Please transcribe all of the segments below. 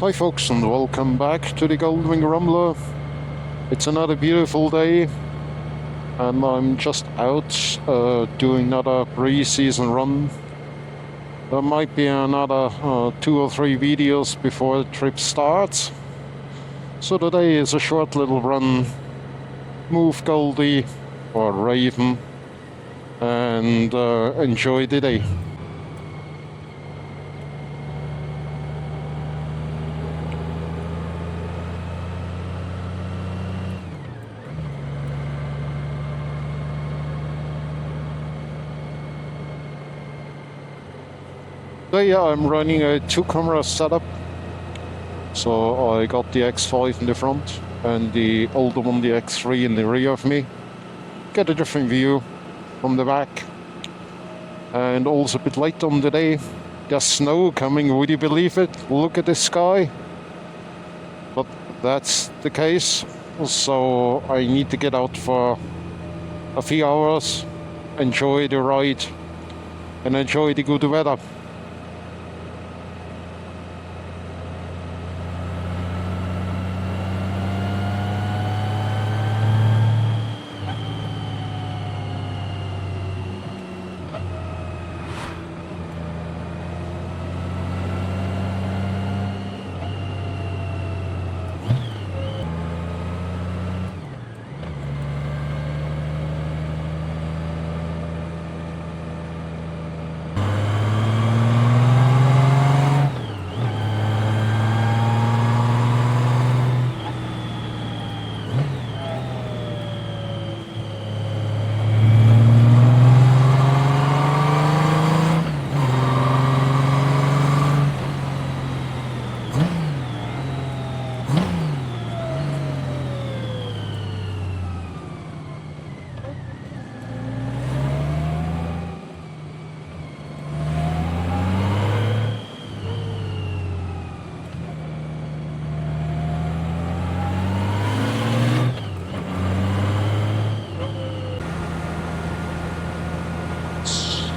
Hi folks, and welcome back to the Goldwing Rumbler. It's another beautiful day, and I'm just out doing another pre-season run. There might be another 2 or 3 videos before the trip starts. So today is a short little run. Move Goldie or Raven and enjoy the day. Today I'm running a 2-camera setup. So I got the X5 in the front and the older one, the X3, in the rear of me. Get a different view from the back. And also a bit late on the day. There's snow coming, would you believe it? Look at the sky. But that's the case. So I need to get out for a few hours, enjoy the ride, and enjoy the good weather.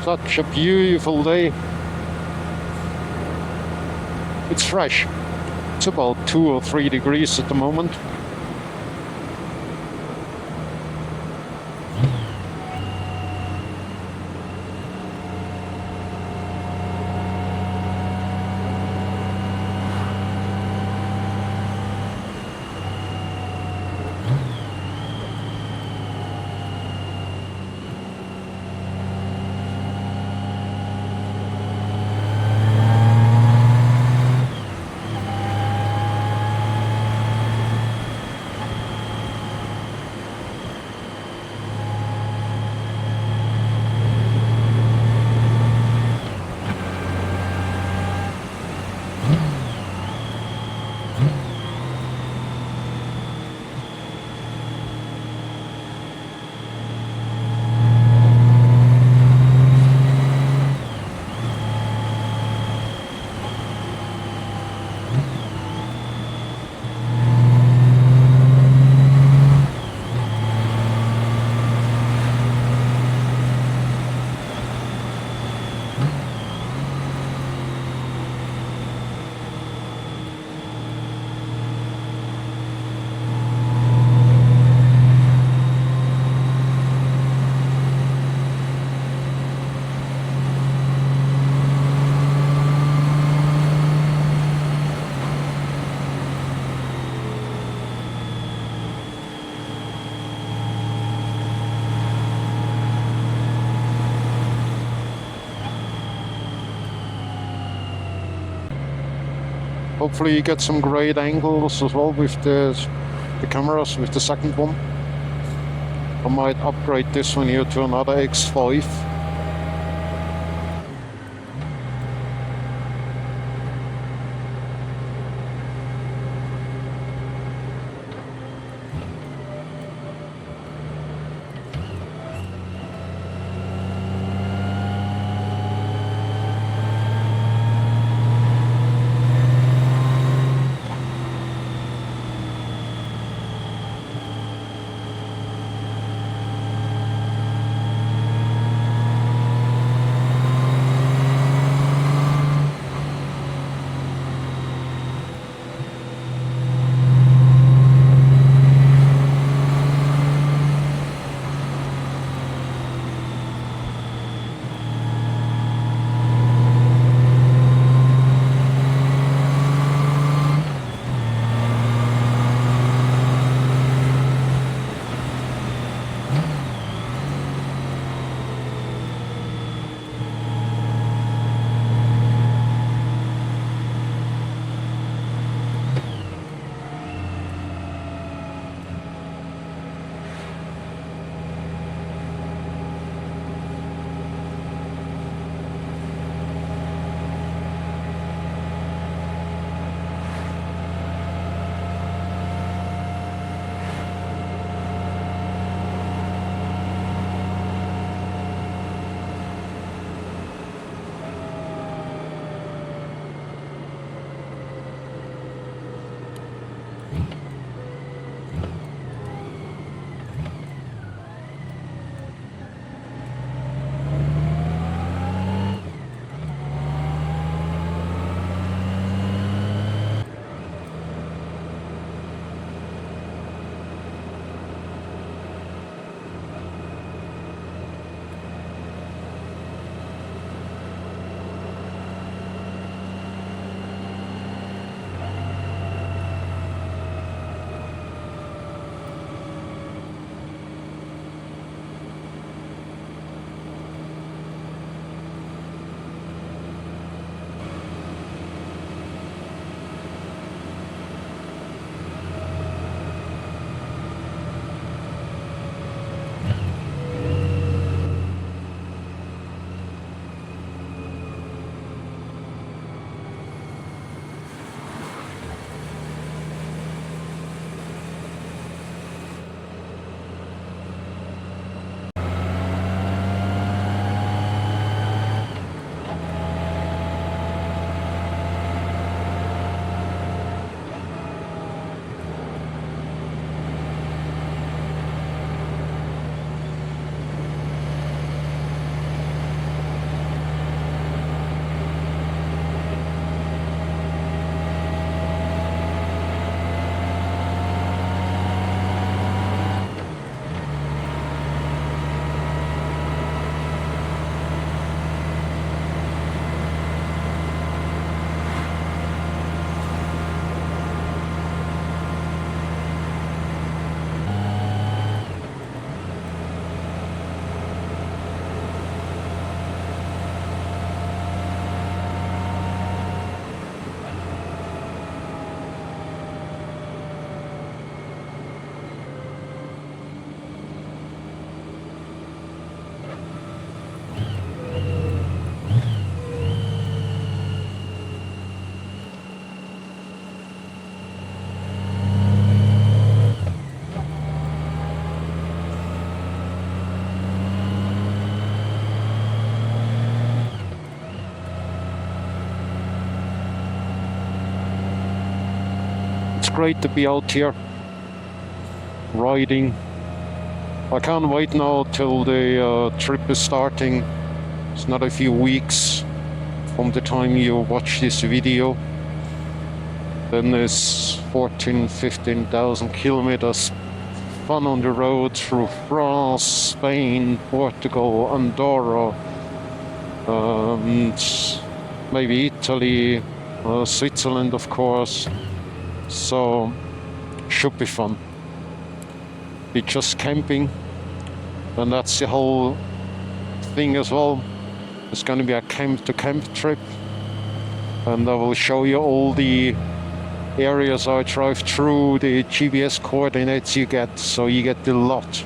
Such a beautiful day. It's fresh. It's about 2 or 3 degrees at the moment. Hopefully you get some great angles as well with the cameras, with the second one. I might upgrade this one here to another X5. great to be out here riding. I can't wait now till the trip is starting. It's not a few weeks from the time you watch this video. Then there's 15,000 kilometers fun on the road through France, Spain, Portugal, Andorra, and maybe Italy, Switzerland, of course. So should be fun. Be just camping, and that's the whole thing as well. It's going to be a camp to camp trip, and I will show you all the areas I drive through, the GPS coordinates you get, so you get the lot.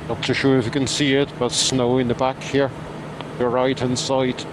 Not too sure if you can see it, but snow in the back here, the right hand side.